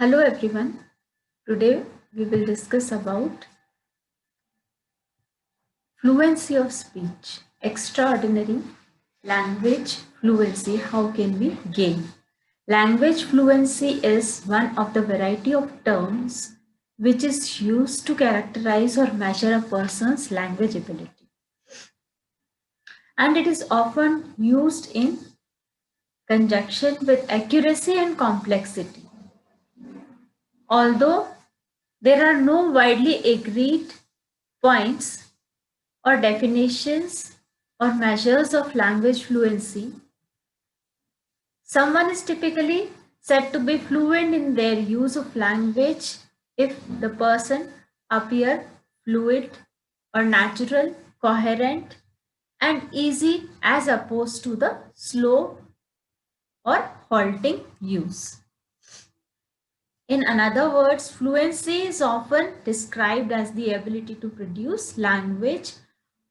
Hello everyone. Today we will discuss about fluency of speech, extraordinary language fluency. How can we gain? Language fluency is one of the variety of terms which is used to characterize or measure a person's language ability. And it is often used in conjunction with accuracy and complexity. Although there are no widely agreed points or definitions or measures of language fluency, someone is typically said to be fluent in their use of language if the person appear fluid or natural, coherent and easy as opposed to the slow or halting use. In other words, fluency is often described as the ability to produce language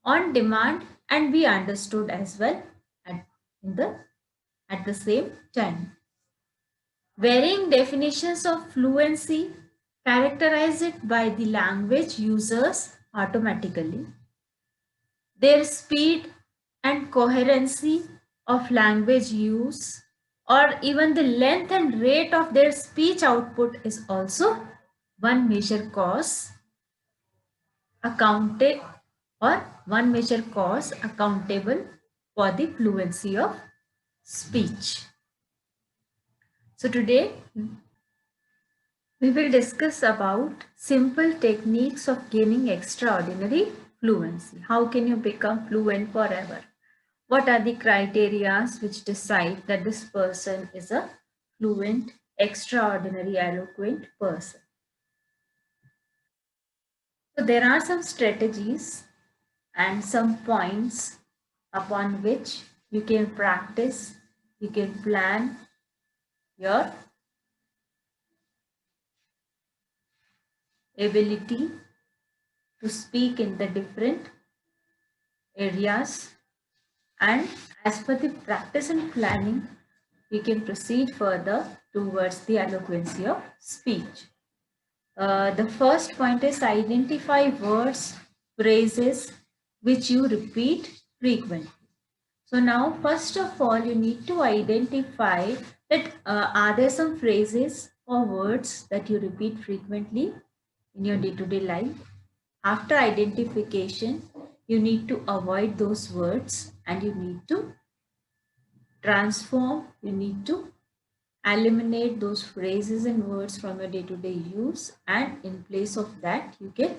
on demand and be understood as well at, in the, at the same time. Varying definitions of fluency characterize it by the language users automatically, their speed and coherency of language use, or even the length and rate of their speech output is also one major cause accounted or one major cause accountable for the fluency of speech. So today we will discuss about simple techniques of gaining extraordinary fluency. How can you become fluent forever? What are the criteria which decide that this person is a fluent, extraordinary, eloquent person? So there are some strategies and some points upon which you can practice, you can plan your ability to speak in the different areas, and as per the practice and planning we can proceed further towards the eloquency of speech. The first point is identify words, phrases which you repeat frequently. So now, first of all, you need to identify that are there some phrases or words that you repeat frequently in your day-to-day life. After identification, you need to avoid those words and you need to transform, you need to eliminate those phrases and words from your day-to-day use, and in place of that you can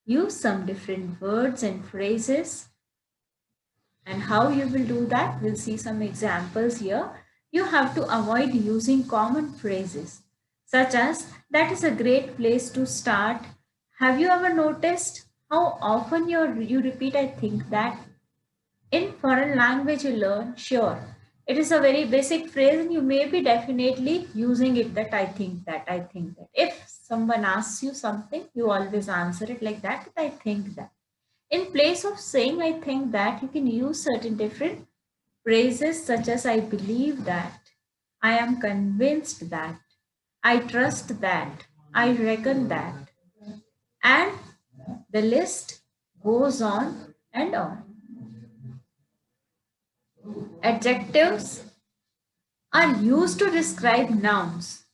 use some different words and phrases. And how you will do that, we'll see some examples here. You have to avoid using common phrases such as that is a great place to start. Have you ever noticed how often you repeat I think that? In foreign language you learn, sure, it is a very basic phrase and you may be definitely using it, that I think that, I think that. If someone asks you something, you always answer it like that, I think that. In place of saying I think that, you can use certain different phrases such as I believe that, I am convinced that, I trust that, I reckon that, and the list goes on and on. Adjectives are used to describe nouns.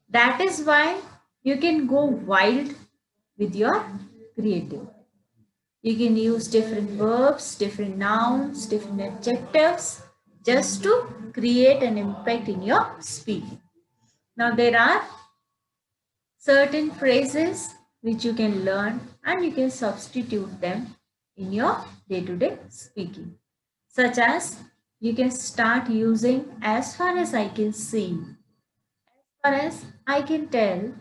That is why you can go wild with your creative. You can use different verbs, different nouns, different adjectives just to create an impact in your speaking. Now there are certain phrases which you can learn and you can substitute them in your day-to-day speaking, such as you can start using as far as I can see, far as I can tell,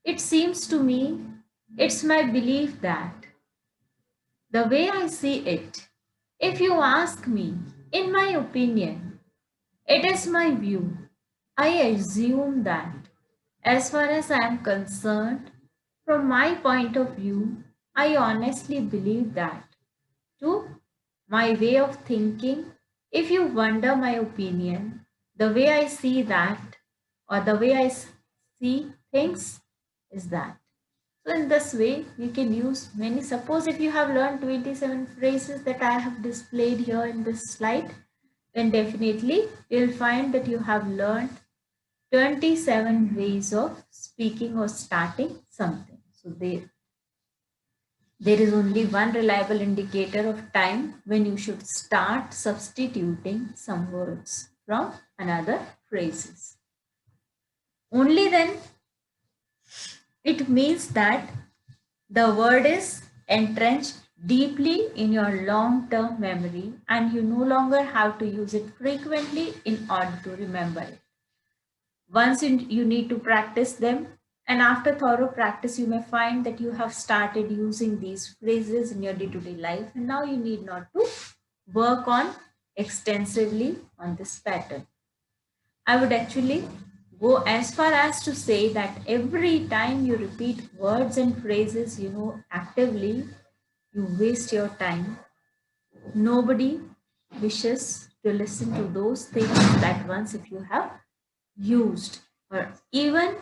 it seems to me, it's my belief that, the way I see it, if you ask me, in my opinion, it is my view, I assume that, as far as I am concerned, from my point of view, I honestly believe that, to my way of thinking, if you wonder my opinion, the way I see that, or the way I see see things is that. So in this way, you can use many. Suppose if you have learned 27 phrases that I have displayed here in this slide, then definitely you'll find that you have learned 27 ways of speaking or starting something. So there is only one reliable indicator of time when you should start substituting some words from another phrases. Only then it means that the word is entrenched deeply in your long-term memory and you no longer have to use it frequently in order to remember it. Once you need to practice them, and after thorough practice, you may find that you have started using these phrases in your day-to-day life, and now you need not to work on extensively on this pattern. I would actually go as far as to say that every time you repeat words and phrases, actively, you waste your time. Nobody wishes to listen to those things that once if you have used, or even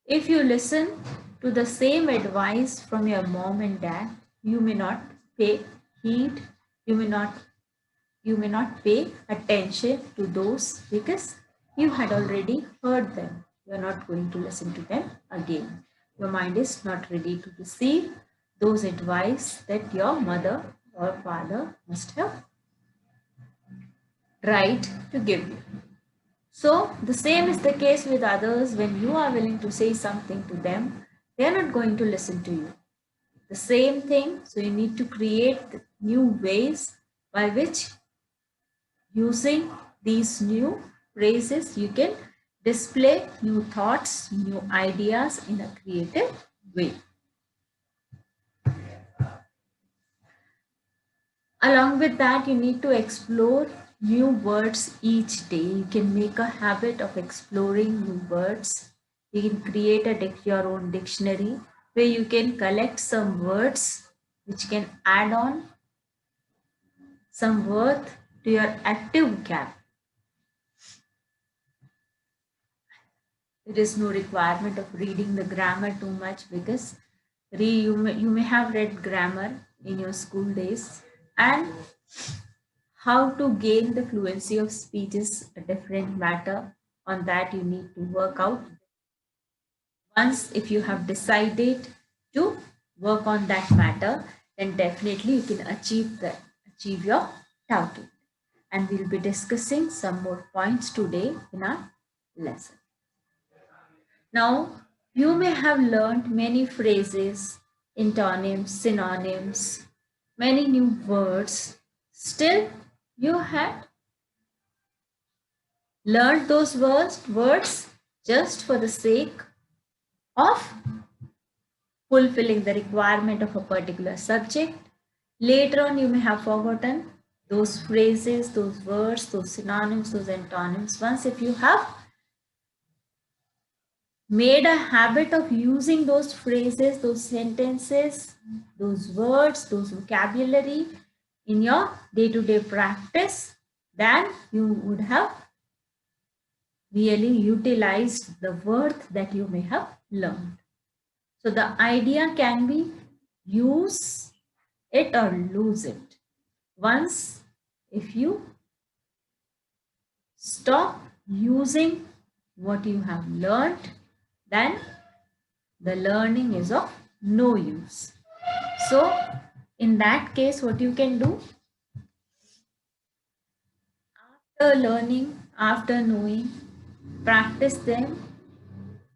if you listen to the same advice from your mom and dad, you may not pay heed, you may not pay attention to those because you had already heard them. You are not going to listen to them again. Your mind is not ready to receive those advice that your mother or father must have tried to give you. So the same is the case with others. When you are willing to say something to them, they are not going to listen to you. The same thing, so you need to create new ways by which using these new phrases you can display new thoughts, new ideas in a creative way. Along with that, you need to explore new words each day. You can make a habit of exploring new words. You can create your own dictionary where you can collect some words which can add on some worth to your active vocab. There is no requirement of reading the grammar too much because you may have read grammar in your school days, and how to gain the fluency of speech is a different matter. On that, you need to work out. Once, if you have decided to work on that matter, then definitely you can achieve your target. And we'll be discussing some more points today in our lesson. Now, you may have learned many phrases, antonyms, synonyms, many new words. Still, you had learned those words just for the sake of fulfilling the requirement of a particular subject. Later on, you may have forgotten those phrases, those words, those synonyms, those antonyms. Once if you have made a habit of using those phrases, those sentences, those words, those vocabulary in your day-to-day practice, then you would have really utilized the worth that you may have learned. So the idea can be use it or lose it. Once if you stop using what you have learned, then the learning is of no use. So in that case, what you can do after learning, after knowing, practice them,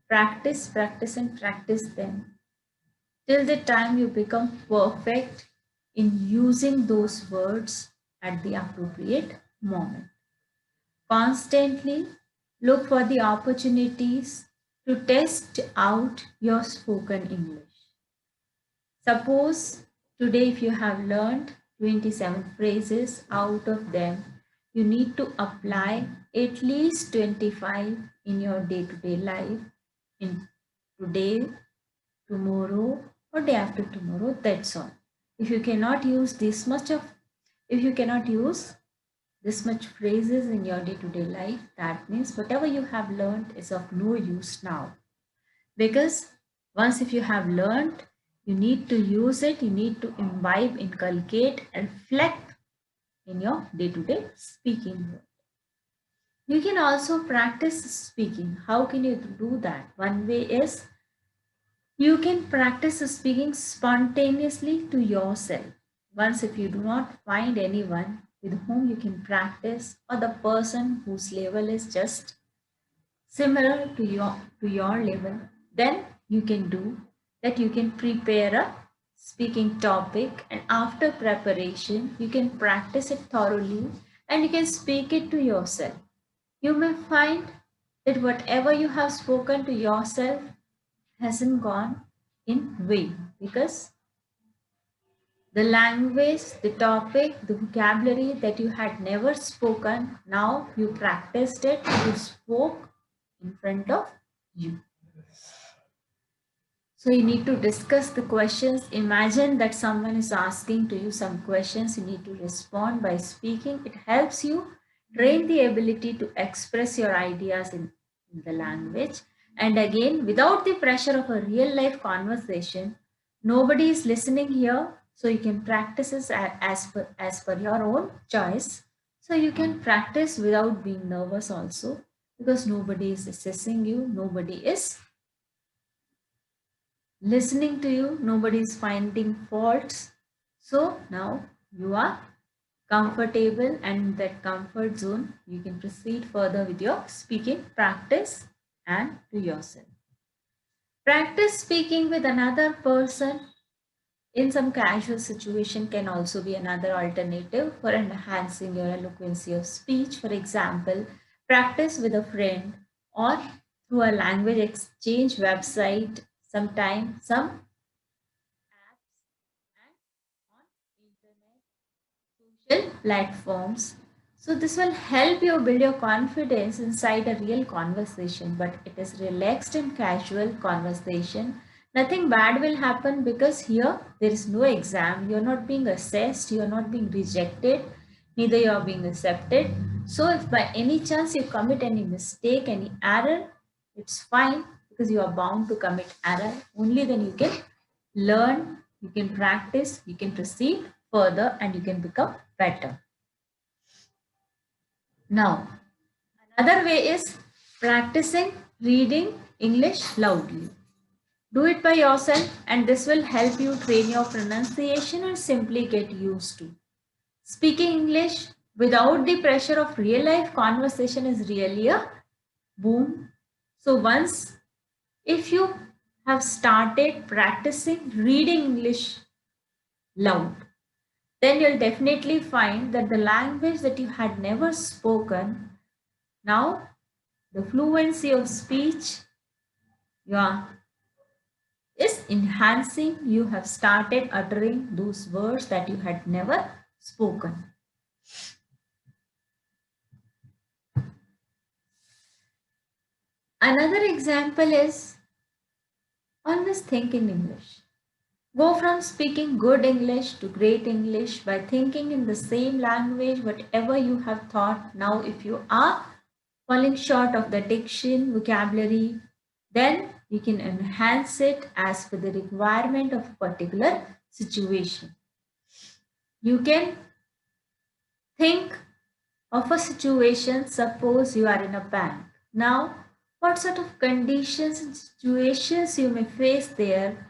practice and practice them till the time you become perfect in using those words at the appropriate moment. Constantly look for the opportunities to test out your spoken English. Suppose today if you have learned 27 phrases, out of them you need to apply at least 25 in your day-to-day life, in today, tomorrow, or day after tomorrow. That's all. If you cannot use this much of, if you cannot use this much phrases in your day-to-day life, that means whatever you have learned is of no use now. Because once if you have learned, you need to use it, you need to imbibe, inculcate, and reflect in your day-to-day speaking. You can also practice speaking. How can you do that? One way is you can practice speaking spontaneously to yourself. Once, if you do not find anyone with whom you can practice, or the person whose level is just similar to your level, then you can do that. You can prepare a speaking topic, and after preparation, you can practice it thoroughly and you can speak it to yourself. You may find that whatever you have spoken to yourself hasn't gone in vain, because the language, the topic, the vocabulary that you had never spoken, now you practiced it, you spoke in front of you. So you need to discuss the questions. Imagine that someone is asking to you some questions. You need to respond by speaking. It helps you train the ability to express your ideas in the language. And again, without the pressure of a real life conversation, nobody is listening here. So you can practice as per your own choice. So you can practice without being nervous also, because nobody is assessing you, nobody is listening to you, nobody is finding faults. So now you are comfortable, and in that comfort zone you can proceed further with your speaking practice and to yourself. Practice speaking with another person in some casual situation can also be another alternative for enhancing your eloquency of speech. For example, practice with a friend or through a language exchange website, sometime some on internet social platforms. So this will help you build your confidence inside a real conversation, but it is relaxed and casual conversation. Nothing bad will happen, because here there is no exam. You're not being assessed, you're not being rejected, neither you are being accepted. So if by any chance you commit any mistake, any error, it's fine, because you are bound to commit error. Only then you can learn, you can practice, you can proceed further, and you can become better. Now, another way is practicing reading English loudly. Do it by yourself, and this will help you train your pronunciation and simply get used to. Speaking English without the pressure of real life conversation is really a boom. So, once if you have started practicing reading English loud, then you'll definitely find that the language that you had never spoken, now the fluency of speech yeah, is enhancing. You have started uttering those words that you had never spoken. Another example is always think in English. Go from speaking good English to great English by thinking in the same language, whatever you have thought. Now, if you are falling short of the diction, vocabulary, then you can enhance it as per the requirement of a particular situation. You can think of a situation, suppose you are in a bank. Now, what sort of conditions and situations you may face there?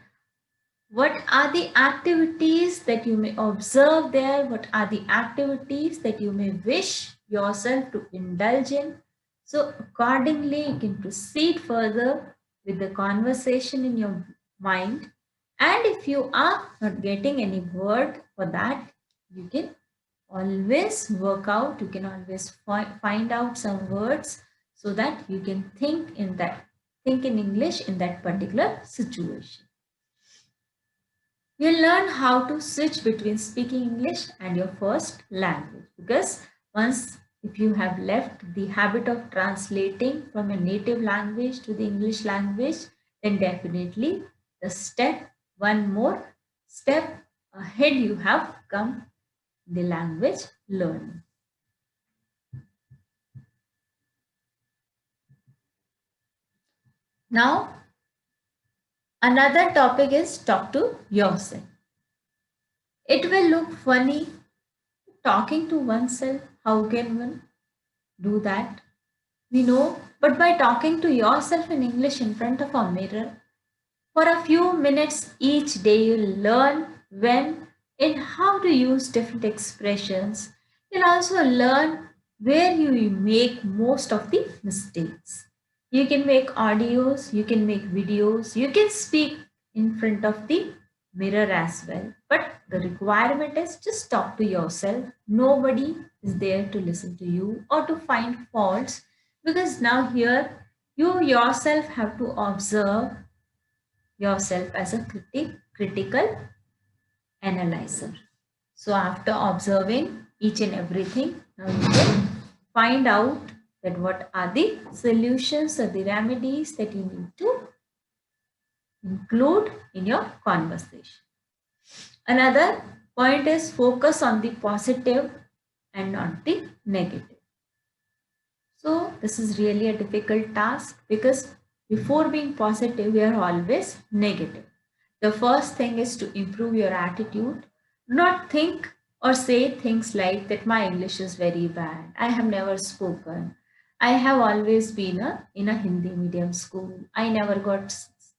What are the activities that you may observe there? What are the activities that you may wish yourself to indulge in? So, accordingly, you can proceed further with the conversation in your mind. And if you are not getting any word for that, you can always work out, you can always find out some words so that you can think in English in that particular situation. You'll learn how to switch between speaking English and your first language, because once if you have left the habit of translating from your native language to the English language, then definitely one more step ahead you have come in the language learning. Now, another topic is talk to yourself. It will look funny talking to oneself. How can one do that? We know, but by talking to yourself in English in front of a mirror for a few minutes each day, you'll learn when and how to use different expressions. You'll also learn where you make most of the mistakes. You can make audios, you can make videos, you can speak in front of the mirror as well. But the requirement is just talk to yourself. Nobody is there to listen to you or to find faults, because now here you yourself have to observe yourself as a critical analyzer. So after observing each and everything, now you can find out that what are the solutions or the remedies that you need to include in your conversation. Another point is focus on the positive and not the negative. So this is really a difficult task, because before being positive, we are always negative. The first thing is to improve your attitude. Not think or say things like that my English is very bad. I have never spoken. I have always been in a Hindi medium school. I never got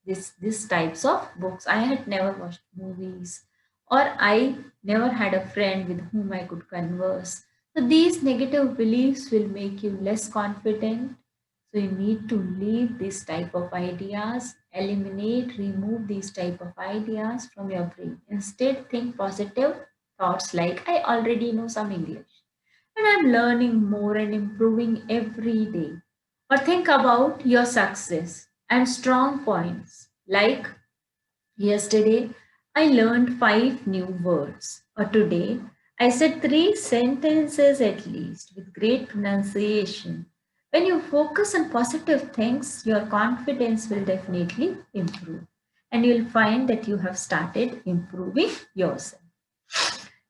this types of books. I had never watched movies, or I never had a friend with whom I could converse. So these negative beliefs will make you less confident. So you need to leave this type of ideas, eliminate, remove these type of ideas from your brain. Instead, think positive thoughts like I already know some English and I'm learning more and improving every day. Or think about your success and strong points like yesterday, I learned 5 new words. Or today, I said 3 sentences at least with great pronunciation. When you focus on positive things, your confidence will definitely improve. And you'll find that you have started improving yourself.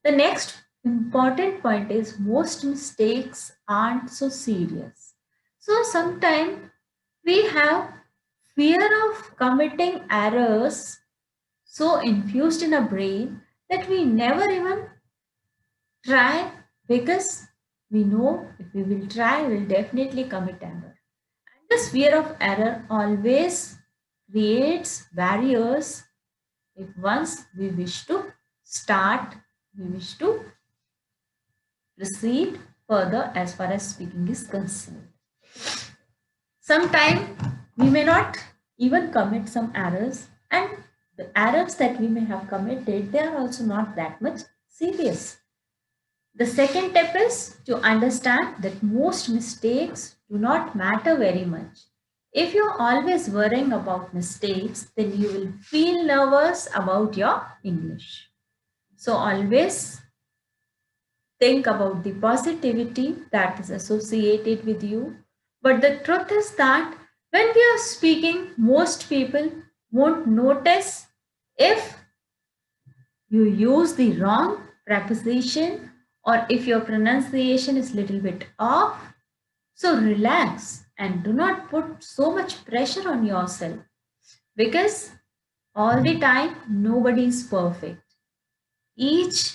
The next important point is most mistakes aren't so serious. So sometimes we have fear of committing errors so infused in our brain that we never even try, because we know if we will try, we'll definitely commit error. And this fear of error always creates barriers if once we wish to start, we wish to proceed further as far as speaking is concerned. Sometimes we may not even commit some errors, and the errors that we may have committed, they are also not that much serious. The second step is to understand that most mistakes do not matter very much. If you're always worrying about mistakes, then you will feel nervous about your English. So always think about the positivity that is associated with you. But the truth is that when we are speaking, most people won't notice if you use the wrong preposition or if your pronunciation is little bit off. So relax and do not put so much pressure on yourself, because all the time nobody is perfect. Each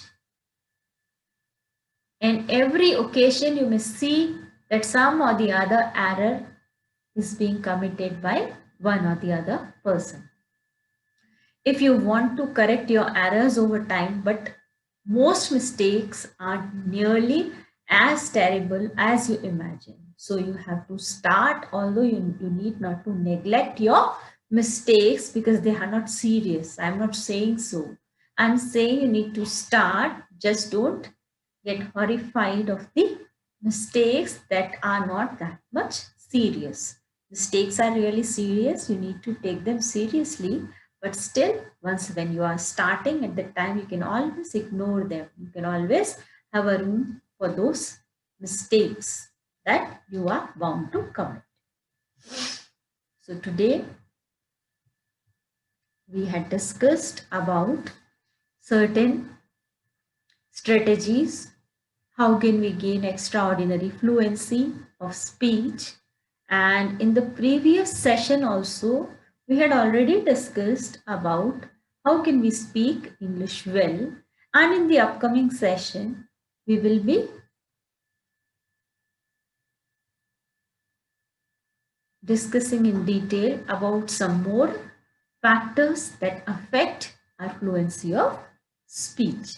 and every occasion you may see that some or the other error is being committed by one or the other person. If you want to correct your errors over time, but most mistakes are nearly as terrible as you imagine. So you have to start, although you need not to neglect your mistakes because they are not serious. I'm not saying so. I'm saying you need to start, just don't get horrified of the mistakes that are not that much serious. Mistakes are really serious. You need to take them seriously. But still, once when you are starting at the time, you can always ignore them. You can always have a room for those mistakes that you are bound to commit. So today we had discussed about certain strategies. How can we gain extraordinary fluency of speech? And in the previous session also, we had already discussed about how can we speak English well. And in the upcoming session, we will be discussing in detail about some more factors that affect our fluency of speech.